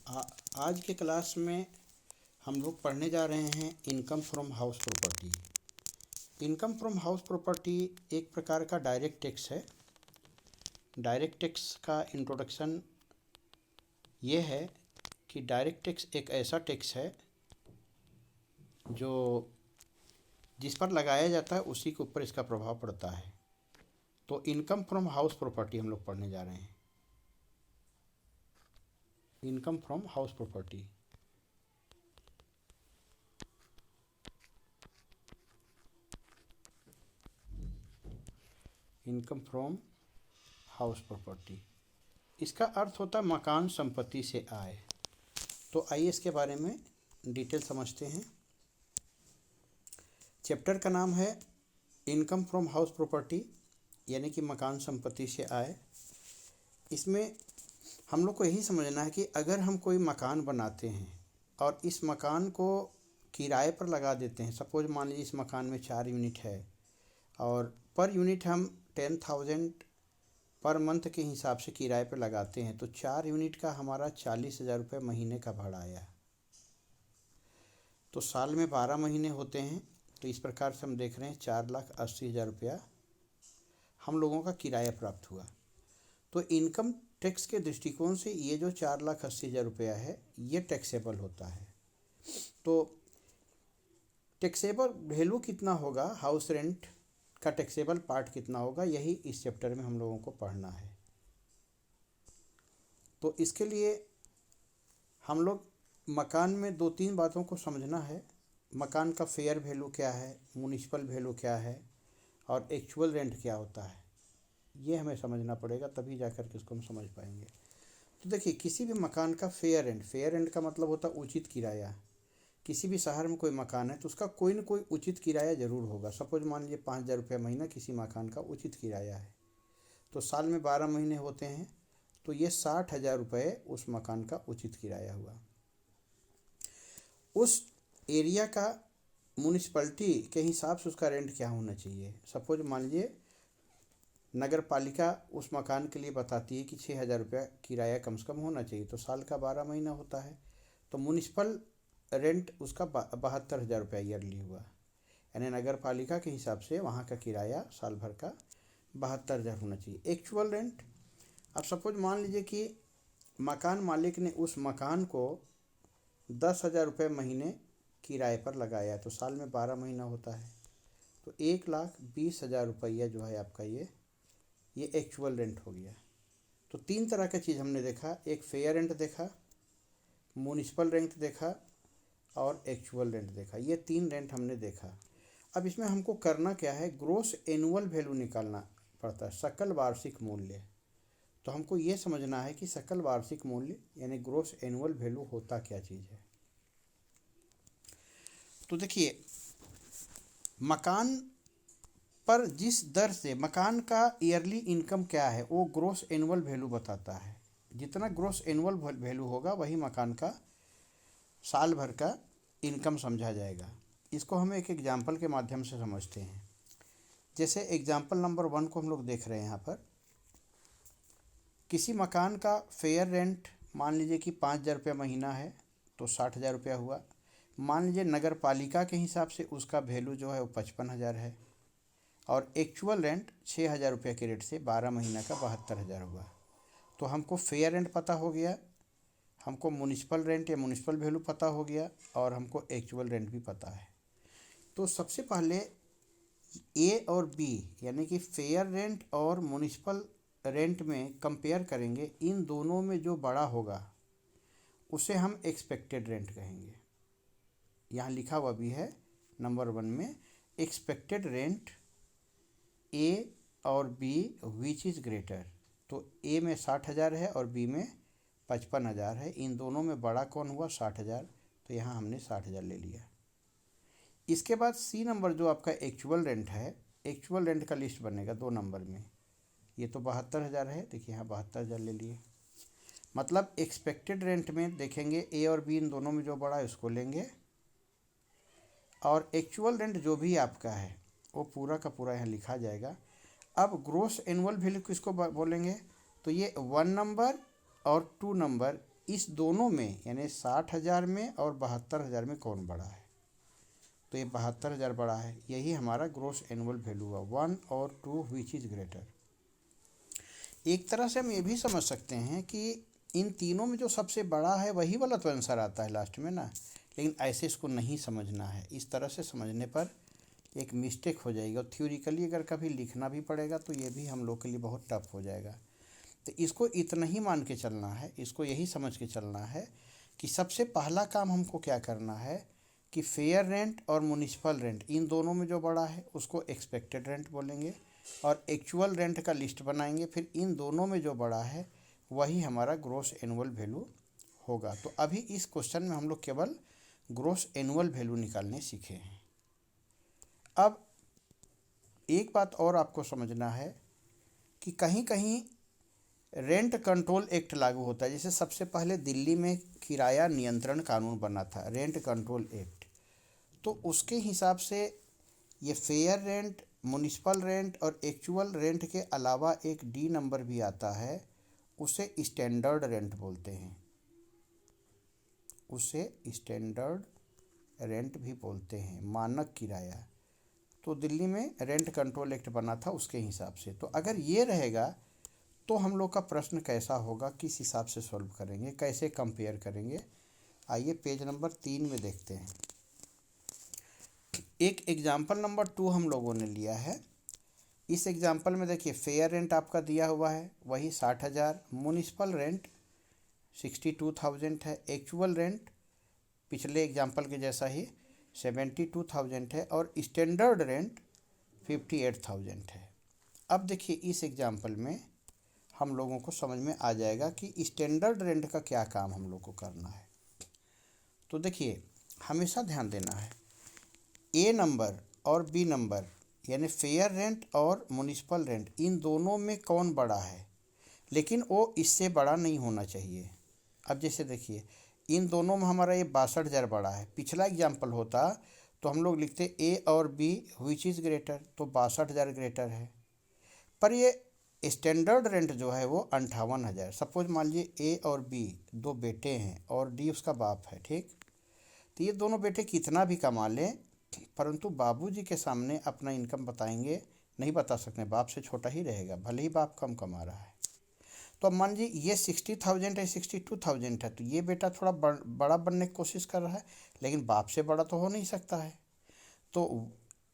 आ, आज के क्लास में हम लोग पढ़ने जा रहे हैं income from house property. Income from house property एक प्रकार का डायरेक्ट टैक्स है। डायरेक्ट टैक्स का इंट्रोडक्शन ये है कि डायरेक्ट टैक्स एक ऐसा टैक्स है जो जिस पर लगाया जाता है उसी के ऊपर इसका प्रभाव पड़ता है। तो इनकम फ्रॉम हाउस प्रॉपर्टी हम लोग पढ़ने जा रहे हैं। Income from house property income from house property इसका अर्थ होता है मकान संपत्ति से आय। तो आइए इसके बारे में डिटेल समझते हैं। चैप्टर का नाम है इनकम फ्रॉम हाउस प्रॉपर्टी, यानी कि मकान संपत्ति से आय। इसमें हम लोग को यही समझना है कि अगर हम कोई मकान बनाते हैं और इस मकान को किराए पर लगा देते हैं, सपोज मान लीजिए इस मकान में 4 यूनिट है और पर यूनिट हम 10,000 पर मंथ के हिसाब से किराए पर लगाते हैं, तो 4 यूनिट का हमारा 40,000 रुपये महीने का भाड़ा आया। तो साल में 12 महीने होते हैं, तो इस प्रकार से हम देख रहे हैं 4,80,000 रुपया हम लोगों का किराया प्राप्त हुआ। तो इनकम टैक्स के दृष्टिकोण से ये जो 4,80,000 रुपया है ये टैक्सेबल होता है। तो टैक्सेबल वैल्यू कितना होगा, हाउस रेंट का टैक्सेबल पार्ट कितना होगा, यही इस चैप्टर में हम लोगों को पढ़ना है। तो इसके लिए हम लोग मकान में 2-3 बातों को समझना है। मकान का फेयर वैल्यू क्या है, म्युनिसिपल वैल्यू क्या है और एक्चुअल रेंट क्या होता है, ये हमें समझना पड़ेगा, तभी जाकर के इसको हम समझ पाएंगे। तो देखिए, किसी भी मकान का फेयर रेंट का मतलब होता है उचित किराया। किसी भी शहर में कोई मकान है तो उसका कोई ना कोई उचित किराया ज़रूर होगा। सपोज मान लीजिए 5,000 रुपया महीना किसी मकान का उचित किराया है, तो साल में 12 महीने होते हैं, तो ये 60,000 रुपये उस मकान का उचित किराया हुआ। उस एरिया का म्यूनिसिपैलिटी के हिसाब से उसका रेंट क्या होना चाहिए। सपोज मान लीजिए नगर पालिका उस मकान के लिए बताती है कि 6,000 रुपया किराया कम से कम होना चाहिए, तो साल का 12 महीना होता है, तो म्यूनिसिपल रेंट उसका 72,000 रुपया ईयरली हुआ। यानी नगर पालिका के हिसाब से वहाँ का किराया साल भर का 72,000 होना चाहिए। एक्चुअल रेंट, अब सपोज मान लीजिए कि मकान मालिक ने उस मकान को 10,000 रुपये महीने किराए पर लगाया, तो साल में 12 महीना होता है, तो 1,20,000 रुपया जो है आपका ये एक्चुअल रेंट हो गया। तो 3 तरह का चीज़ हमने देखा, एक फेयर रेंट देखा, म्यूनिसिपल रेंट देखा और एक्चुअल रेंट देखा। ये 3 रेंट हमने देखा। अब इसमें हमको करना क्या है, ग्रोस एनुअल वैल्यू निकालना पड़ता है, सकल वार्षिक मूल्य। तो हमको ये समझना है कि सकल वार्षिक मूल्य यानी ग्रोस एनुअल वैल्यू होता क्या चीज़ है। तो देखिए, मकान पर जिस दर से मकान का ईयरली इनकम क्या है वो ग्रोस एनुअल वैल्यू बताता है। जितना ग्रोस एनुअल वैल्यू होगा वही मकान का साल भर का इनकम समझा जाएगा। इसको हम एक एग्जाम्पल के माध्यम से समझते हैं। जैसे एग्जाम्पल नंबर 1 को हम लोग देख रहे हैं यहाँ पर। किसी मकान का फेयर रेंट मान लीजिए कि 5,000 रुपया महीना है, तो 60,000 रुपया हुआ। मान लीजिए नगर पालिका के हिसाब से उसका वैल्यू जो है वो 55,000 है और एक्चुअल रेंट 6,000 रुपये के रेट से 12 महीना का 72,000 हुआ। तो हमको फेयर रेंट पता हो गया, हमको म्यूनिसिपल रेंट या म्यूनिसिपल वैल्यू पता हो गया और हमको एक्चुअल रेंट भी पता है। तो सबसे पहले ए और बी यानी कि फेयर रेंट और म्यूनिसिपल रेंट में कंपेयर करेंगे। इन दोनों में जो बड़ा होगा उसे हम एक्सपेक्टेड रेंट कहेंगे। यहाँ लिखा हुआ भी है नंबर 1 में, एक्सपेक्टेड रेंट ए और बी विच इज़ ग्रेटर। तो ए में 60,000 है और बी में 55,000 है। इन दोनों में बड़ा कौन हुआ, 60,000, तो यहाँ हमने 60,000 ले लिया। इसके बाद सी नंबर जो आपका एक्चुअल रेंट है, एक्चुअल रेंट का लिस्ट बनेगा 2 नंबर में। ये तो 72,000 है, देखिए यहाँ 72,000 ले लिए। मतलब एक्सपेक्टेड रेंट में देखेंगे ए और बी इन दोनों में जो बड़ा है उसको लेंगे और एक्चुअल रेंट जो भी आपका है वो पूरा का पूरा यहाँ लिखा जाएगा। अब ग्रोस एनुअल वैल्यू किसको बोलेंगे, तो ये 1 नंबर और 2 नंबर इस दोनों में यानी 60,000 में और 72,000 में कौन बड़ा है? तो ये 72,000 बड़ा है, यही हमारा ग्रॉस एनुअल वैल्यू हुआ। 1 और 2 विच इज़ ग्रेटर। एक तरह से हम ये भी समझ सकते हैं कि इन तीनों में जो सबसे बड़ा है वही वाला तो आंसर आता है लास्ट में ना, लेकिन ऐसे इसको नहीं समझना है। इस तरह से समझने पर एक मिस्टेक हो जाएगी, और थ्योरिकली अगर कभी लिखना भी पड़ेगा तो ये भी हम लोग के लिए बहुत टफ हो जाएगा। तो इसको इतना ही मान के चलना है, इसको यही समझ के चलना है कि सबसे पहला काम हमको क्या करना है कि फेयर रेंट और म्युनिसिपल रेंट इन दोनों में जो बड़ा है उसको एक्सपेक्टेड रेंट बोलेंगे, और एक्चुअल रेंट का लिस्ट बनाएंगे। फिर इन दोनों में जो बड़ा है वही हमारा ग्रॉस एनुअल वैल्यू होगा। तो अभी इस क्वेश्चन में हम लोग केवल ग्रॉस एनुअल वैल्यू निकालने सीखे हैं। अब एक बात और आपको समझना है कि कहीं कहीं रेंट कंट्रोल एक्ट लागू होता है। जैसे सबसे पहले दिल्ली में किराया नियंत्रण कानून बना था, रेंट कंट्रोल एक्ट। तो उसके हिसाब से ये फेयर रेंट, म्युनिसिपल रेंट और एक्चुअल रेंट के अलावा एक डी नंबर भी आता है, उसे स्टैंडर्ड रेंट बोलते हैं। उसे स्टैंडर्ड रेंट भी बोलते हैं, मानक किराया। तो दिल्ली में रेंट कंट्रोल एक्ट बना था उसके हिसाब से। तो अगर ये रहेगा तो हम लोग का प्रश्न कैसा होगा, किस हिसाब से सॉल्व करेंगे, कैसे कंपेयर करेंगे, आइए पेज नंबर 3 में देखते हैं। एक एग्जाम्पल नंबर 2 हम लोगों ने लिया है। इस एग्जाम्पल में देखिए फेयर रेंट आपका दिया हुआ है वही 60,000, म्युनिसिपल रेंट 62,000 है, एक्चुअल रेंट पिछले एग्जाम्पल के जैसा ही 72,000 है, और स्टैंडर्ड रेंट 58,000 है। अब देखिए इस एग्जाम्पल में हम लोगों को समझ में आ जाएगा कि स्टैंडर्ड रेंट का क्या काम हम लोग को करना है। तो देखिए हमेशा ध्यान देना है, ए नंबर और बी नंबर यानी फेयर रेंट और म्युनिसिपल रेंट इन दोनों में कौन बड़ा है, लेकिन वो इससे बड़ा नहीं होना चाहिए। अब जैसे देखिए इन दोनों में हमारा ये 62,000 बड़ा है। पिछला एग्जाम्पल होता तो हम लोग लिखते ए और बी विच इज़ ग्रेटर, तो 62,000 ग्रेटर है। पर ये स्टैंडर्ड रेंट जो है वो 58,000। सपोज मान लीजिए ए और बी दो बेटे हैं और डी उसका बाप है, ठीक। तो ये दोनों बेटे कितना भी कमा लें, परंतु बाबूजी के सामने अपना इनकम बताएंगे नहीं बता सकते, बाप से छोटा ही रहेगा भले ही बाप कम कमा रहा है। तो अब मान लीजिए ये 60,000 है, 62,000 है, तो ये बेटा थोड़ा बड़ा बनने की कोशिश कर रहा है, लेकिन बाप से बड़ा तो हो नहीं सकता है। तो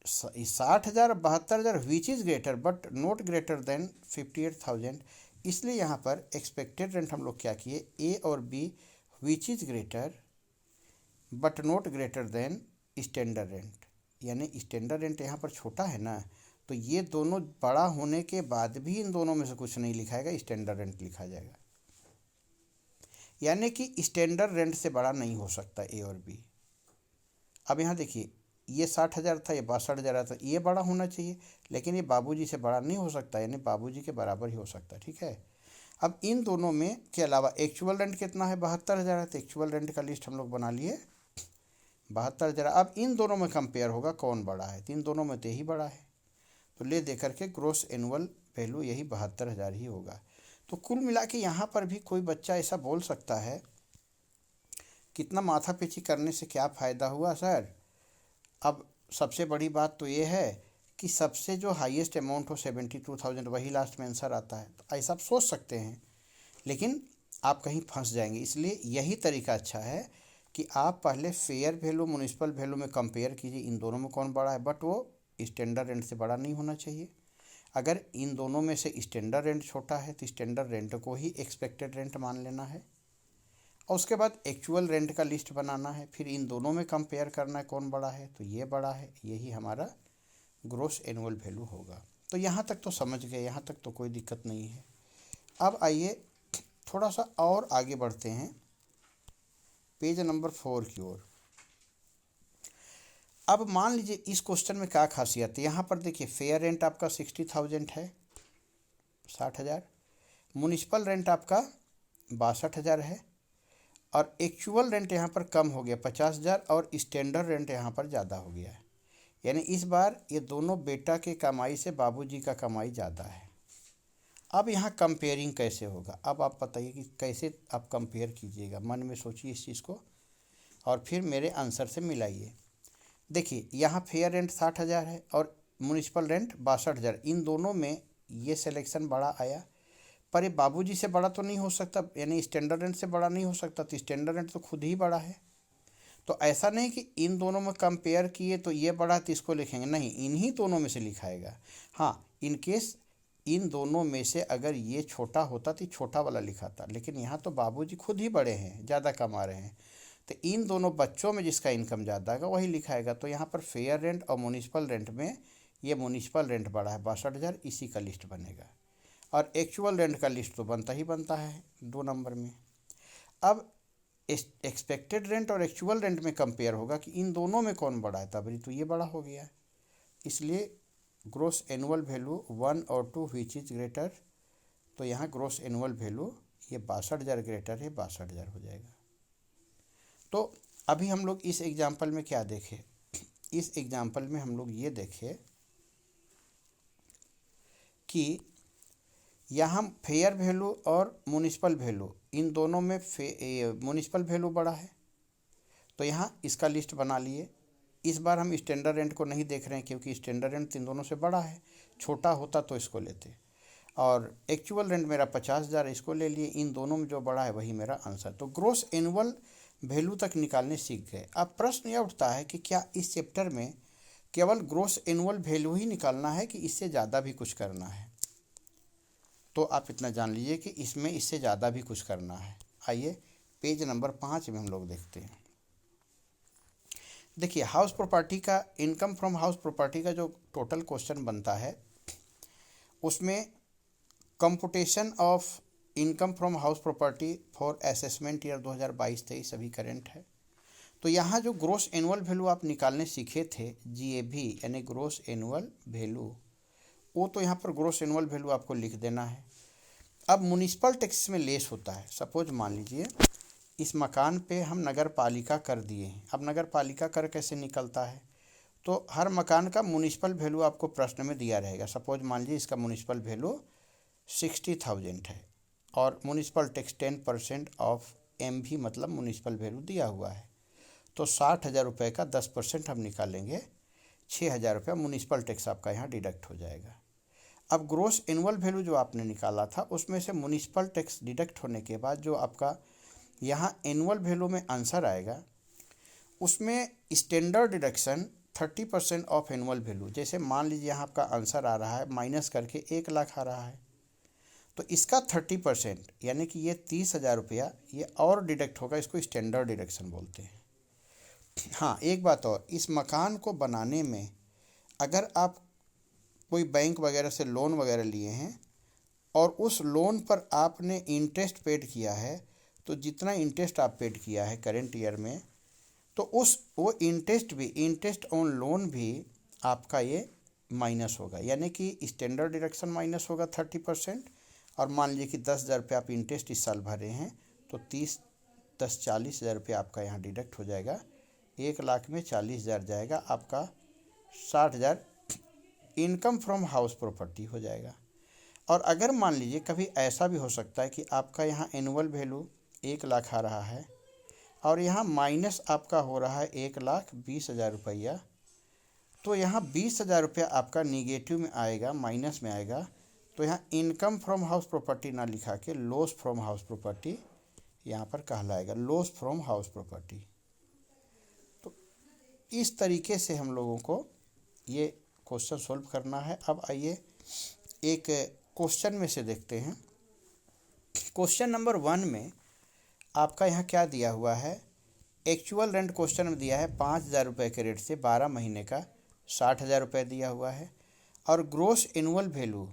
60,000 72,000 विच is greater but not greater then 58,000। इसलिए यहाँ पर एक्सपेक्टेड रेंट हम लोग क्या किए, ए और B which is greater but not greater than standard rent, यानी स्टैंडर्ड रेंट यहाँ पर छोटा है ना, तो ये दोनों बड़ा होने के बाद भी इन दोनों में से कुछ नहीं लिखाएगा, स्टैंडर्ड रेंट लिखा जाएगा। यानी कि स्टैंडर्ड रेंट से बड़ा नहीं हो सकता ए और बी। अब यहाँ देखिए ये 60,000 था, ये 62,000 था, ये बड़ा होना चाहिए, लेकिन ये बाबूजी से बड़ा नहीं हो सकता, यानी बाबूजी के बराबर ही हो सकता है, ठीक है। अब इन दोनों में के अलावा एक्चुअल रेंट कितना है, 72,000 है, तो एक्चुअल रेंट का लिस्ट हम लोग बना लिए 72,000। अब इन दोनों में कंपेयर होगा कौन बड़ा है, तो इन दोनों में तो यही बड़ा है, तो ले दे करके ग्रॉस एनुअल वैल्यू यही 72,000 ही होगा। तो कुल मिला के यहाँ पर भी कोई बच्चा ऐसा बोल सकता है, कितना माथापैची करने से क्या फ़ायदा हुआ सर। अब सबसे बड़ी बात तो ये है कि सबसे जो हाईएस्ट अमाउंट हो 72,000 वही लास्ट में आंसर आता है, तो ऐसा आप सोच सकते हैं, लेकिन आप कहीं फंस जाएंगे। इसलिए यही तरीका अच्छा है कि आप पहले फेयर वैल्यू म्युनिसिपल वैल्यू में कंपेयर कीजिए इन दोनों में कौन बड़ा है, बट वो स्टैंडर्ड रेंट से बड़ा नहीं होना चाहिए। अगर इन दोनों में से स्टैंडर्ड रेंट छोटा है तो स्टैंडर्ड रेंट को ही एक्सपेक्टेड रेंट मान लेना है, और उसके बाद एक्चुअल रेंट का लिस्ट बनाना है। फिर इन दोनों में कंपेयर करना है कौन बड़ा है, तो ये बड़ा है, यही हमारा ग्रॉस एनुअल वैल्यू होगा। तो यहाँ तक तो समझ गए, यहाँ तक तो कोई दिक्कत नहीं है। अब आइए थोड़ा सा और आगे बढ़ते हैं पेज नंबर 4 की ओर। अब मान लीजिए इस क्वेश्चन में क्या खासियत है, यहाँ पर देखिए फेयर रेंट आपका 60,000 है, 60,000, म्युनिसिपल रेंट आपका 62,000 है, और एक्चुअल रेंट यहाँ पर कम हो गया 50,000, और स्टैंडर्ड रेंट यहाँ पर ज़्यादा हो गया है। यानी इस बार ये दोनों बेटा के कमाई से बाबूजी का कमाई ज़्यादा है। अब यहाँ कंपेयरिंग कैसे होगा, अब आप बताइए कि कैसे आप कंपेयर कीजिएगा, मन में सोचिए इस चीज़ को और फिर मेरे आंसर से मिलाइए। देखिए यहाँ फेयर रेंट 60,000 है और म्यूनिसिपल रेंट 62,000, इन दोनों में ये सिलेक्शन बड़ा आया, पर ये बाबूजी से बड़ा तो नहीं हो सकता, यानी स्टैंडर्ड रेंट से बड़ा नहीं हो सकता, तो स्टैंडर्ड रेंट तो खुद ही बड़ा है। तो ऐसा नहीं कि इन दोनों में कंपेयर किए तो ये बड़ा तो इसको लिखेंगे, नहीं, इन्हीं दोनों में से लिखाएगा। हाँ, इन केस इन दोनों में से अगर ये छोटा होता तो छोटा वाला लिखाता, लेकिन यहाँ तो बाबूजी खुद ही बड़े हैं, ज़्यादा कमा रहे हैं, तो इन दोनों बच्चों में जिसका इनकम ज़्यादा है वही लिखाएगा। तो यहाँ पर फेयर रेंट और म्यूनिसिपल रेंट में ये म्यूनिसिपल रेंट बड़ा है 62,000, इसी का लिस्ट बनेगा। और एक्चुअल रेंट का लिस्ट तो बनता ही बनता है 2 नंबर में। अब एक्सपेक्टेड रेंट और एक्चुअल रेंट में कंपेयर होगा कि इन दोनों में कौन बड़ा है, तभी तो ये बड़ा हो गया है। इसलिए ग्रोस एनुअल वैल्यू 1 और 2 विच इज ग्रेटर, तो यहाँ ग्रोस एनुअल वैल्यू ये 62,000 ग्रेटर है, 62,000 हो जाएगा। तो अभी हम लोग इस एग्जाम्पल में क्या देखें, इस एग्जाम्पल में हम लोग ये देखें कि यहाँ फेयर वैल्यू और म्यूनिसिपल वैल्यू, इन दोनों में म्यूनिसिपल वैल्यू बड़ा है, तो यहाँ इसका लिस्ट बना लिए। इस बार हम स्टैंडर्ड रेंट को नहीं देख रहे हैं क्योंकि स्टैंडर्ड रेंट इन दोनों से बड़ा है, छोटा होता तो इसको लेते। और एक्चुअल रेंट मेरा 50,000, इसको ले लिए, इन दोनों में जो बड़ा है वही मेरा आंसर। तो ग्रोस एनुअल वैल्यू तक निकालने सीख गए। अब प्रश्न यह उठता है कि क्या इस चैप्टर में केवल ग्रोस एनुअल वैल्यू ही निकालना है कि इससे ज़्यादा भी कुछ करना है? तो आप इतना जान लीजिए कि इसमें इससे ज़्यादा भी कुछ करना है। आइए पेज नंबर 5 में हम लोग देखते हैं। देखिए हाउस प्रॉपर्टी का, इनकम फ्रॉम हाउस प्रॉपर्टी का जो टोटल क्वेश्चन बनता है उसमें computation of income from house property for assessment year 2022-23 अभी करेंट है। तो यहाँ जो ग्रोस एनुअल वैल्यू आप निकालने सीखे थे, GAV यानी ग्रोस एनुअल वैल्यू, वो तो यहाँ पर ग्रोस एनुअल वैल्यू आपको लिख देना है। अब म्युनिसिपल टैक्स में लेस होता है। सपोज मान लीजिए इस मकान पे हम नगर पालिका कर दिए हैं। अब नगर पालिका कर कैसे निकलता है, तो हर मकान का म्युनिसिपल वैल्यू आपको प्रश्न में दिया रहेगा। सपोज मान लीजिए इसका म्युनिसिपल वैल्यू 60,000 है और म्युनिसिपल टैक्स 10% ऑफ MV मतलब म्युनिसिपल वैल्यू दिया हुआ है, तो 60,000 रुपये का 10% हम निकालेंगे, 6,000 रुपये म्युनिसिपल टैक्स आपका यहाँ डिडक्ट हो जाएगा। अब ग्रोस एनुअल वैल्यू जो आपने निकाला था उसमें से म्युनिसिपल टैक्स डिडक्ट होने के बाद जो आपका यहाँ एनुअल वैल्यू में आंसर आएगा उसमें standard deduction 30% of annual value, जैसे मान लीजिए यहाँ आपका आंसर आ रहा है माइनस करके 1 लाख आ रहा है, तो इसका 30% यानी कि ये 30,000 रुपया ये और डिडक्ट होगा, इसको स्टैंडर्ड डिडक्शन बोलते हैं। हाँ एक बात और, इस मकान को बनाने में अगर आप कोई बैंक वगैरह से लोन वगैरह लिए हैं और उस लोन पर आपने इंटरेस्ट पेड किया है, तो जितना इंटरेस्ट आप पेड किया है करेंट ईयर में, तो वो इंटरेस्ट ऑन लोन भी आपका ये माइनस होगा, यानी कि स्टैंडर्ड डिडक्शन माइनस होगा 30%। और मान लीजिए कि 10,000 रुपये आप इंटरेस्ट इस साल भरे हैं, तो 40,000 रुपये आपका यहाँ डिडक्ट हो जाएगा। 1 लाख में 40,000 जाएगा, आपका 60,000 इनकम फ्रॉम हाउस प्रॉपर्टी हो जाएगा। और अगर मान लीजिए कभी ऐसा भी हो सकता है कि आपका यहाँ एनुअल वैल्यू 1 लाख आ रहा है और यहाँ माइनस आपका हो रहा है 1,20,000 रुपया, तो यहाँ 20,000 रुपया आपका निगेटिव में आएगा, माइनस में आएगा, तो यहाँ इनकम फ्रॉम हाउस प्रॉपर्टी ना लिखा के लॉस फ्रॉम हाउस प्रॉपर्टी यहाँ पर कहलाएगा, लॉस फ्रॉम हाउस प्रॉपर्टी। तो इस तरीके से हम लोगों को ये क्वेश्चन सॉल्व करना है। अब आइए एक क्वेश्चन में से देखते हैं। क्वेश्चन नंबर 1 में आपका यहाँ क्या दिया हुआ है, एक्चुअल रेंट क्वेश्चन में दिया है 5,000 रुपये के रेट से 12 महीने का 60,000 रुपये दिया हुआ है, और ग्रोस एनुअल वैल्यू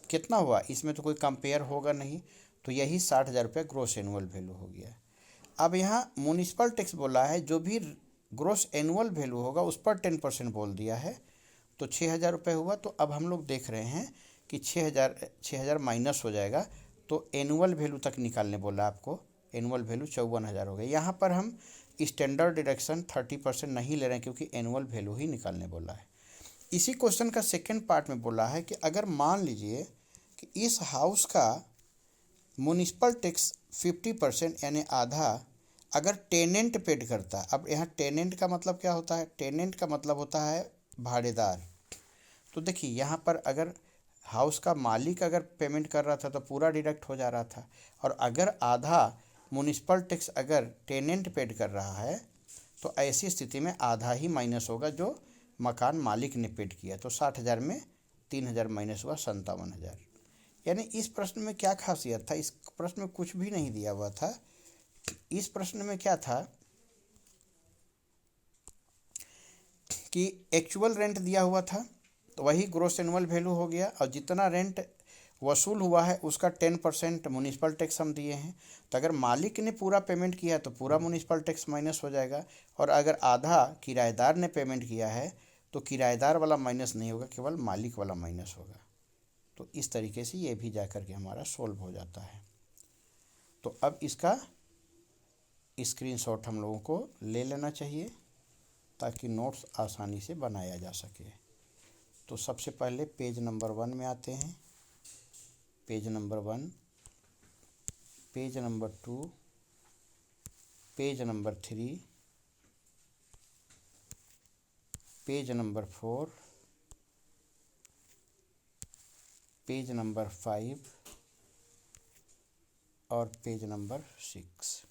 कितना हुआ, इसमें तो कोई कंपेयर होगा नहीं, तो यही 60,000 रुपये ग्रोस एनुअल वैल्यू हो गया। अब यहाँ म्युनिसिपल टैक्स बोला है, जो भी ग्रोस एनुअल वैल्यू होगा उस पर 10% बोल दिया है, तो 6,000 रुपये हुआ। तो अब हम लोग देख रहे हैं कि 6,000 माइनस हो जाएगा, तो एनुअल वैल्यू तक निकालने बोला आपको, एनुअल वैल्यू 54,000 हो गया। यहाँ पर हम स्टैंडर्ड डिडक्शन 30% नहीं ले रहे हैं क्योंकि एनुअल वैल्यू ही निकालने बोला है। इसी क्वेश्चन का सेकंड पार्ट में बोला है कि अगर मान लीजिए कि इस हाउस का म्युनिसिपल टैक्स 50% यानी आधा अगर टेनेंट पेड करता है। अब यहाँ टेनेंट का मतलब क्या होता है? टेनेंट का मतलब होता है भाड़ेदार। तो देखिए यहाँ पर अगर हाउस का मालिक अगर पेमेंट कर रहा था तो पूरा डिडक्ट हो जा रहा था, और अगर आधा म्युनिसिपल टैक्स अगर टेनेंट पेड कर रहा है तो ऐसी स्थिति में आधा ही माइनस होगा जो मकान मालिक ने पेड किया। तो 60,000 में 3,000 माइनस हुआ 57,000। यानी इस प्रश्न में क्या खासियत था? इस प्रश्न में कुछ भी नहीं दिया हुआ था। इस प्रश्न में क्या था कि एक्चुअल रेंट दिया हुआ था तो वही ग्रोस एनुअल वैल्यू हो गया, और जितना रेंट वसूल हुआ है उसका 10% म्युनिसिपल टैक्स हम दिए हैं। तो अगर मालिक ने पूरा पेमेंट किया है तो पूरा म्युनिसिपल टैक्स माइनस हो जाएगा, और अगर आधा किराएदार ने पेमेंट किया है तो किराएदार वाला माइनस नहीं होगा, केवल मालिक वाला माइनस होगा। तो इस तरीके से ये भी जा कर के हमारा सोल्व हो जाता है। तो अब इसका स्क्रीनशॉट हम लोगों को ले लेना चाहिए ताकि नोट्स आसानी से बनाया जा सके। तो सबसे पहले पेज नंबर 1 में आते हैं। Page number 1, page number 2, page number 3, page number 4, page number 5 और पेज नंबर 6।